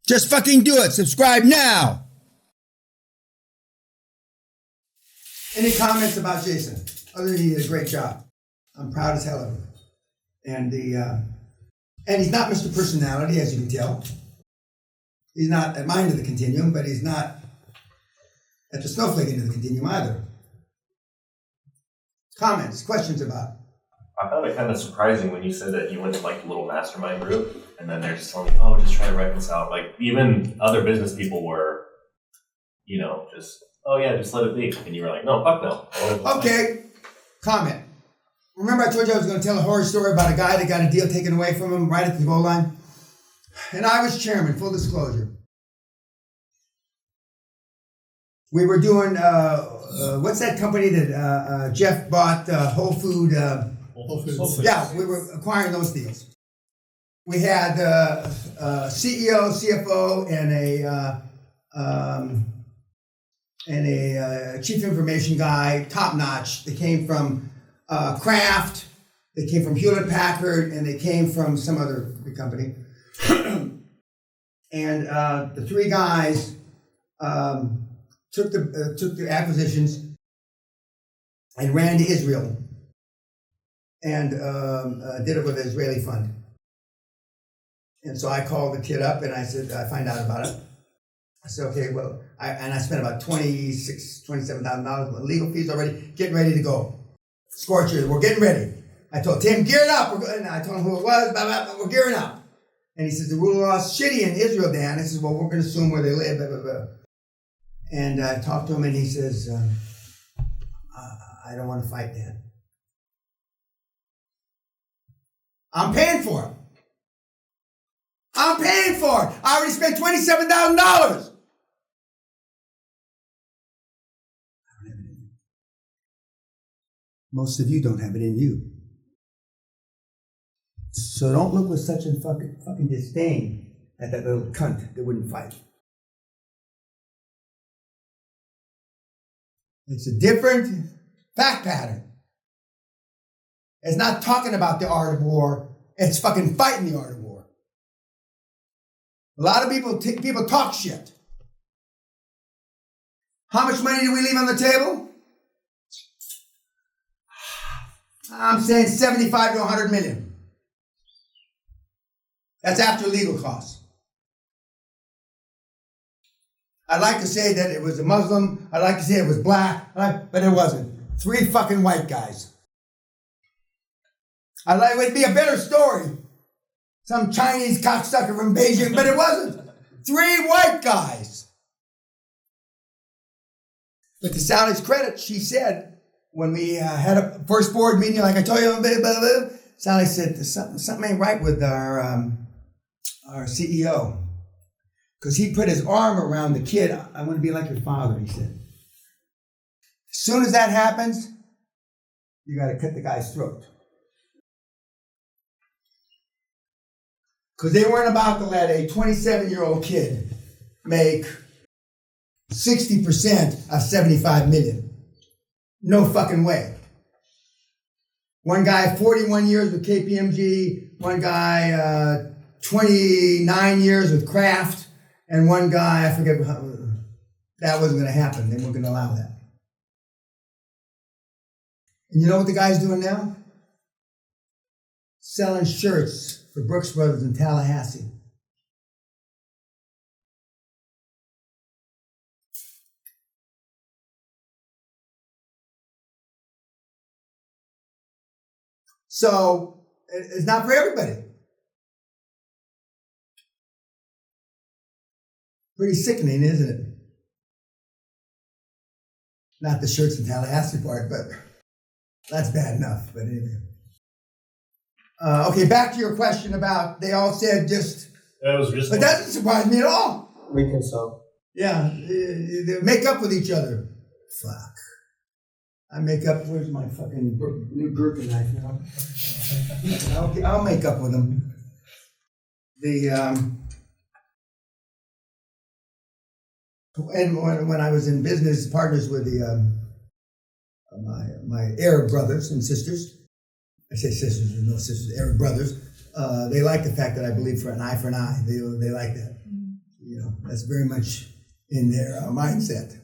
Just fucking do it. Subscribe now. Any comments about Jason? Other than he did a great job. I'm proud as hell of him. And he's not Mr. Personality, as you can tell. He's not at my end of the continuum, but he's not at the snowflake end of the continuum either. Comments, questions about it? I found it kind of surprising when you said that you went to like a little mastermind group, and then they're just telling you, oh, just try to reconcile. Like even other business people were, just, oh yeah, just let it be. And you were like, no, fuck no. Okay, comment. Remember I told you I was going to tell a horror story about a guy that got a deal taken away from him right at the goal line? And I was chairman, full disclosure. We were doing, what's that company that Jeff bought, Whole Foods. Yeah, we were acquiring those deals. We had CEO, CFO, and a chief information guy, top notch. They came from Kraft, they came from Hewlett Packard, and they came from some other big company. And the three guys took the acquisitions and ran to Israel and did it with an Israeli fund. And so I called the kid up and I said, I find out about it. I said, okay, well, I spent about $27,000 with legal fees already, getting ready to go. Scorcher, we're getting ready. I told Tim, gear it up. And I told him who it was, blah, blah, blah, we're gearing up. And he says, the rule of law is shitty in Israel, Dan. I says, well, we're going to assume where they live, blah, blah, blah. And I talked to him and he says, I don't want to fight, Dan. I'm paying for it. I'm paying for it. I already spent $27,000. Most of you don't have it in you. So don't look with such a fucking disdain at that little cunt that wouldn't fight. It's a different fact pattern. It's not talking about the art of war. It's fucking fighting the art of war. A lot of people talk shit. How much money do we leave on the table? I'm saying 75 to 100 million. That's after legal costs. I'd like to say that it was a Muslim. I'd like to say it was black, but it wasn't. 3 fucking white guys. It would be a better story. Some Chinese cocksucker from Beijing, but it wasn't. 3 white guys. But to Sally's credit, she said, when we had a first board meeting, like I told you, blah, blah, blah, Sally said, something ain't right with our CEO. Because he put his arm around the kid. I want to be like your father, he said. As soon as that happens, you got to cut the guy's throat. Because they weren't about to let a 27-year-old kid make 60% of 75 million. No fucking way. One guy, 41 years with KPMG. One guy, 29 years with Kraft. And one guy, I forget how, that wasn't going to happen. They weren't going to allow that. And you know what the guy's doing now? Selling shirts for Brooks Brothers in Tallahassee. So, it's not for everybody. Pretty sickening, isn't it? Not the shirts in Tallahassee part, but that's bad enough. But anyway. Okay, back to your question about, they all said just... It was just... But that doesn't surprise me at all. We consult. Yeah, they make up with each other. Fuck. I make up, where's my fucking new Gherkin knife now? I'll make up with them. And when I was in business partners with my Arab brothers and sisters, I say sisters, there's no sisters, Arab brothers, they like the fact that I believe for an eye. They like that. that's very much in their mindset.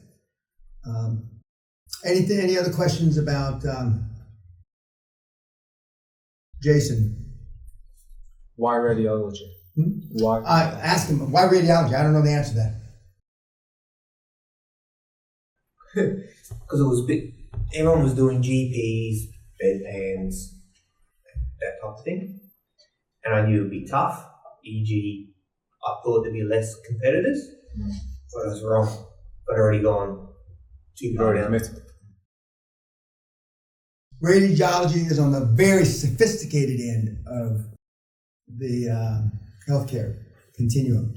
Any other questions about Jason? Why radiology? Why? Ask him, why radiology? I don't know the answer to that. Because it was big. Everyone was doing GPs, bedpans, that type of thing. And I knew it would be tough, e.g. I thought there'd be less competitors, but I was wrong. I'd already gone too far down. Radiology is on the very sophisticated end of the healthcare continuum.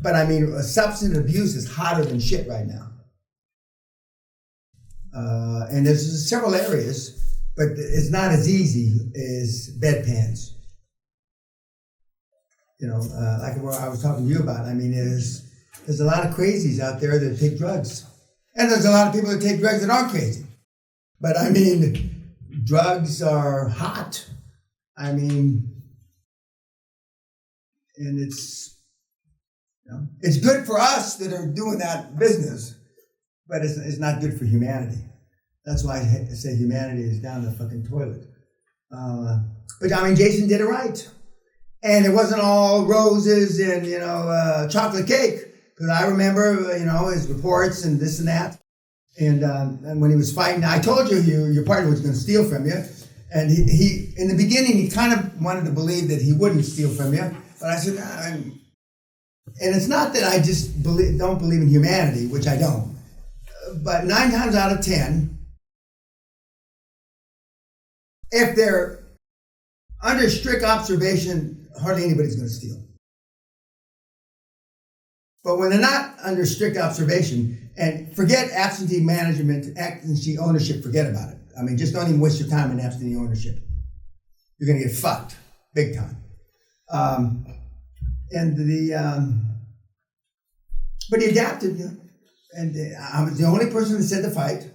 But I mean, substance abuse is hotter than shit right now. And there's several areas, but it's not as easy as bedpans. Like what I was talking to you about. I mean, there's a lot of crazies out there that take drugs. And there's a lot of people that take drugs that aren't crazy. But I mean, drugs are hot. I mean, and it's good for us that are doing that business, but it's not good for humanity. That's why I say humanity is down the fucking toilet. But I mean, Jason did it right. And it wasn't all roses and, chocolate cake. Because I remember, his reports and this and that. And when he was fighting, I told you your partner was going to steal from you. And he in the beginning, he kind of wanted to believe that he wouldn't steal from you. But I said, and it's not that I just don't believe in humanity, which I don't. But 9 times out of 10, if they're under strict observation, hardly anybody's going to steal. But when they're not under strict observation, and forget absentee management, absentee ownership, forget about it. I mean, just don't even waste your time in absentee ownership. You're going to get fucked, big time. But he adapted, and I was the only person that said to fight,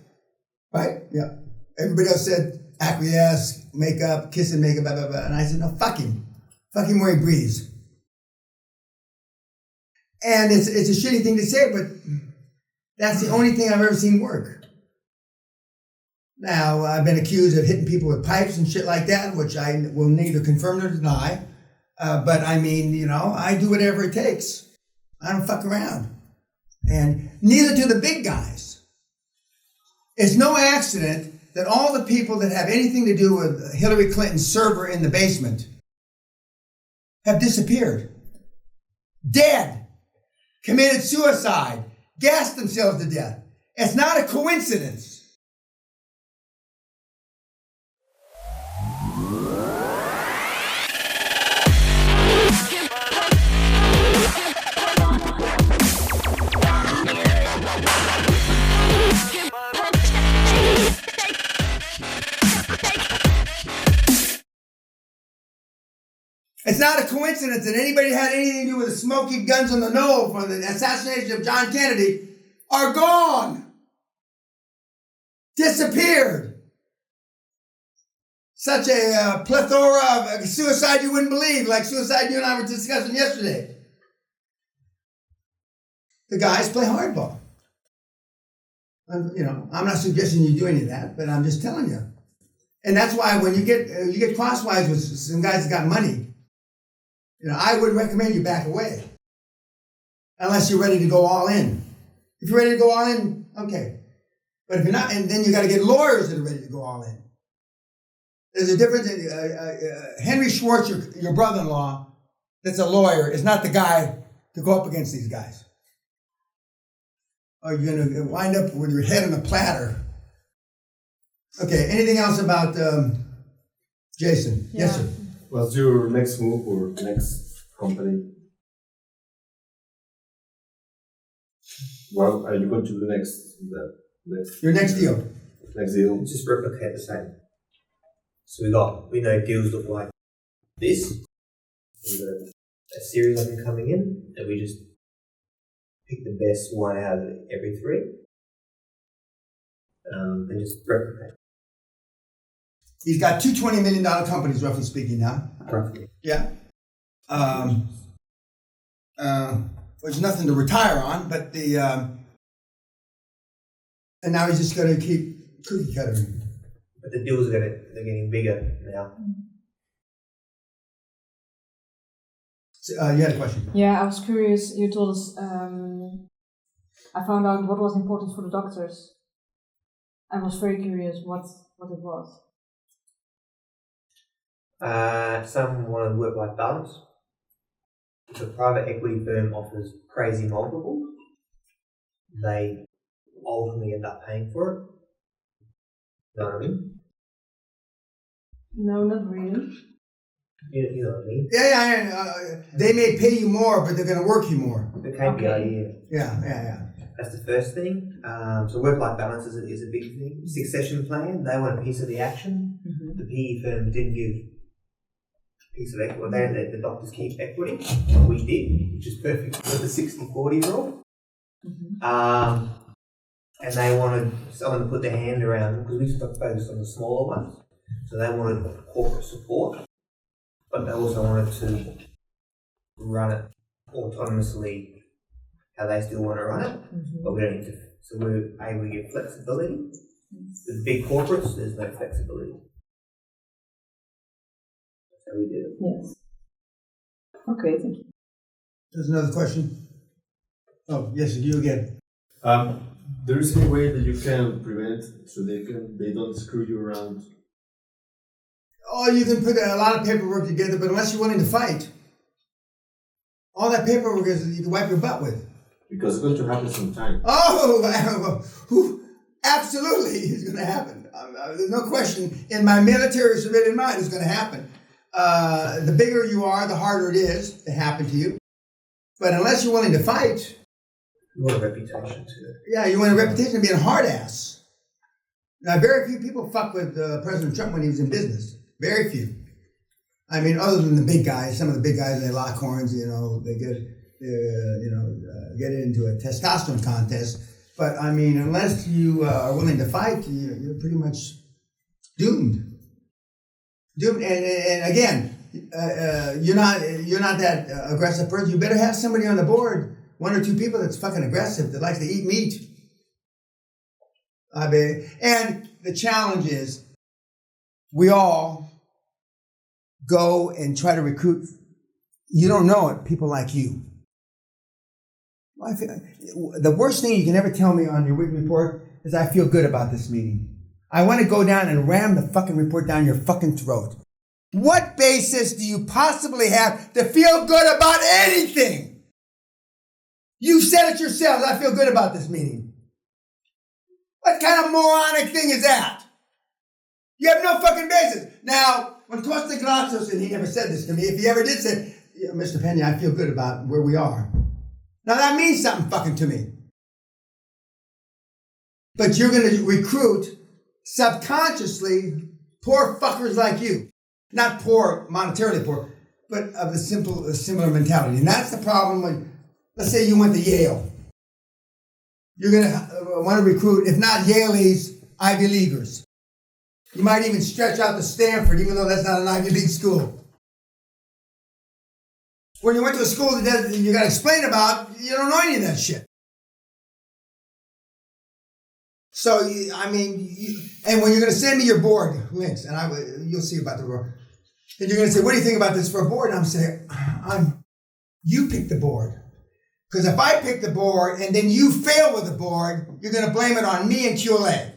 right? Yeah. Everybody else said acquiesce, make up, kiss and make up, blah, blah, blah. And I said, no, fuck him. Fuck him where he breathes. And it's a shitty thing to say, but that's the only thing I've ever seen work. Now, I've been accused of hitting people with pipes and shit like that, which I will neither confirm nor deny. But I mean, I do whatever it takes. I don't fuck around. And neither do the big guys. It's no accident that all the people that have anything to do with Hillary Clinton's server in the basement have disappeared. Dead. Committed suicide. Gassed themselves to death. It's not a coincidence. It's not a coincidence that anybody had anything to do with the smoking guns on the knoll from the assassination of John Kennedy are gone. Disappeared. Such a plethora of suicide you wouldn't believe, like suicide you and I were discussing yesterday. The guys play hardball. I'm not suggesting you do any of that, but I'm just telling you. And that's why when you get crosswise with some guys that got money, I would recommend you back away. Unless you're ready to go all in. If you're ready to go all in, okay. But if you're not, and then you got to get lawyers that are ready to go all in. There's a difference. Henry Schwartz, your brother-in-law, that's a lawyer, is not the guy to go up against these guys. Or you're going to wind up with your head on a platter. Okay, anything else about Jason? Yeah. Yes, sir. What's your next move or next company? What are you going to do next? Your next deal. Next deal. Just replicate the same. So we know deals look like this. We've got a series of them coming in, and we just pick the best one out of every 3, and just replicate. He's got 2 $20 million companies, roughly speaking, now. Roughly. Yeah. which is nothing to retire on, but and now he's just going to keep cookie cuttering. But the deals they're getting bigger now. So, you had a question? Yeah, I was curious. You told us. I found out what was important for the doctors. I was very curious what it was. Some want a work-life balance. If a private equity firm offers crazy multiples, they ultimately end up paying for it. You know what I mean? No, not really. You know what I mean? Yeah. They may pay you more, but they're going to work you more. The KPI, Yeah. That's the first thing. So work-life balance is a big thing. Succession plan, they want a piece of the action. Mm-hmm. The PE firm didn't give a piece of equity. They let the doctors keep equity. What we did, which is perfect with the 60-40 rule. Mm-hmm. And they wanted someone to put their hand around them because we focused on the smaller ones. So they wanted corporate support, but they also wanted to run it autonomously how they still want to run it, but we don't need to. So we're able to give flexibility. With big corporates, there's no flexibility. That's how we did it. Yes. Okay, thank you. There's another question. Oh, yes, you again. There is any way that you can prevent so they don't screw you around? Oh, you can put a lot of paperwork together, but unless you're willing to fight, all that paperwork is you can wipe your butt with. Because it's going to happen sometime. Oh, absolutely, it's going to happen. There's no question. In my military civilian mind, it's going to happen. The bigger you are, the harder it is to happen to you. But unless you're willing to fight, You want a reputation too. yeah, you want a reputation of being a hard ass. Now, very few people fuck with President Trump when he was in business. Very few. I mean, other than the big guys, some of the big guys, they lock horns, they get into a testosterone contest. But I mean, unless you are willing to fight, you're pretty much doomed. Doomed. And again, you're not that aggressive person. You better have somebody on the board, one or two people that's fucking aggressive, that likes to eat meat. I mean, and the challenge is, we all go and try to recruit. You don't know it, people like you. Well, the worst thing you can ever tell me on your weekly report is I feel good about this meeting. I want to go down and ram the fucking report down your fucking throat. What basis do you possibly have to feel good about anything? You said it yourselves, I feel good about this meeting. What kind of moronic thing is that? You have no fucking basis. Now, when Costa Grazos, and he never said this to me, if he ever did say, yeah, Mr. Peña, I feel good about where we are. Now that means something fucking to me. But you're going to recruit subconsciously poor fuckers like you. Not poor, monetarily poor, but of a similar mentality. And that's the problem when, let's say you went to Yale. You're going to want to recruit, if not Yaleys, Ivy Leaguers. You might even stretch out to Stanford, even though that's not an Ivy League school. When you went to a school that you got to explain about, you don't know any of that shit. So, and when you're going to send me your board links, and you'll see about the board, and you're going to say, what do you think about this for a board? And I'm saying, you pick the board. Because if I pick the board and then you fail with the board, you're going to blame it on me and QLA.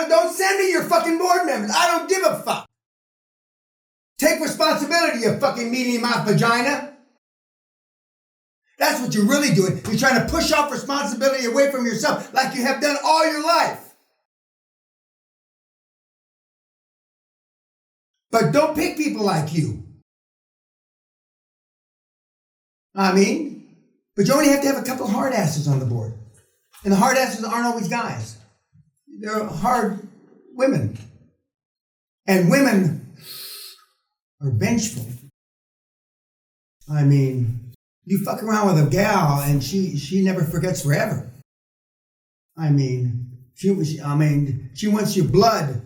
Don't send me your fucking board members. I don't give a fuck. Take responsibility, you fucking mealy mouth vagina. That's what you're really doing. You're trying to push off responsibility away from yourself like you have done all your life. But don't pick people like you. But you only have to have a couple of hard asses on the board. And the hard asses aren't always guys. They're hard women. And women are vengeful. You fuck around with a gal and she never forgets forever. She wants your blood.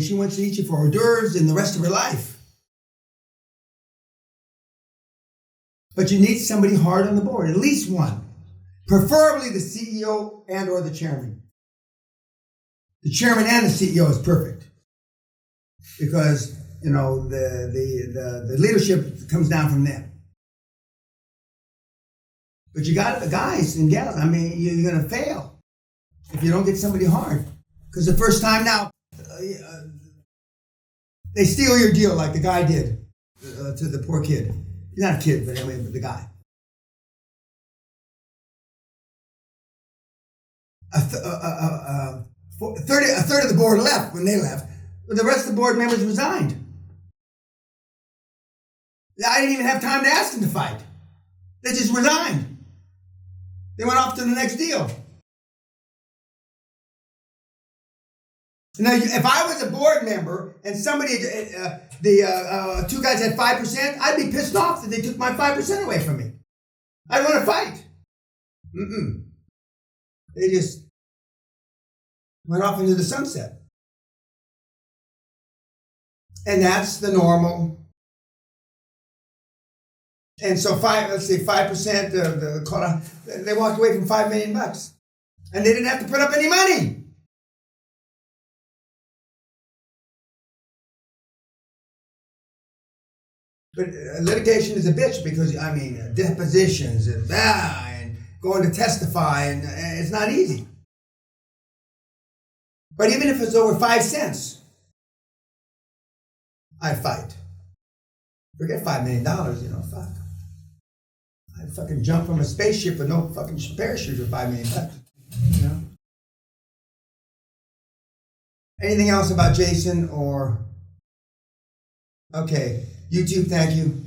She wants to eat you for hors d'oeuvres and the rest of her life. But you need somebody hard on the board, at least one. Preferably the CEO and or the chairman. The chairman and the CEO is perfect. Because, you know, the leadership comes down from them. But you got the guys and gals, I mean, you're going to fail if you don't get somebody hard. Because the first time now, they steal your deal like the guy did to the poor kid. He's not a kid, but anyway, the guy. A third of the board left when they left. But the rest of the board members resigned. I didn't even have time to ask them to fight. They just resigned. They went off to the next deal. Now, if I was a board member and somebody, two guys had 5%, I'd be pissed off that they took my 5% away from me. I'd want to fight. They just went off into the sunset. And that's the normal. And so 5% of the quota, they walked away from $5 million. And they didn't have to put up any money. But litigation is a bitch because, I mean, depositions and going to testify, and it's not easy. But even if it's over 5 cents, I'd fight. Forget $5 million, you know, fuck. I'd fucking jump from a spaceship with no fucking parachute with $5 million, you know? Anything else about Jason or... Okay, YouTube, thank you.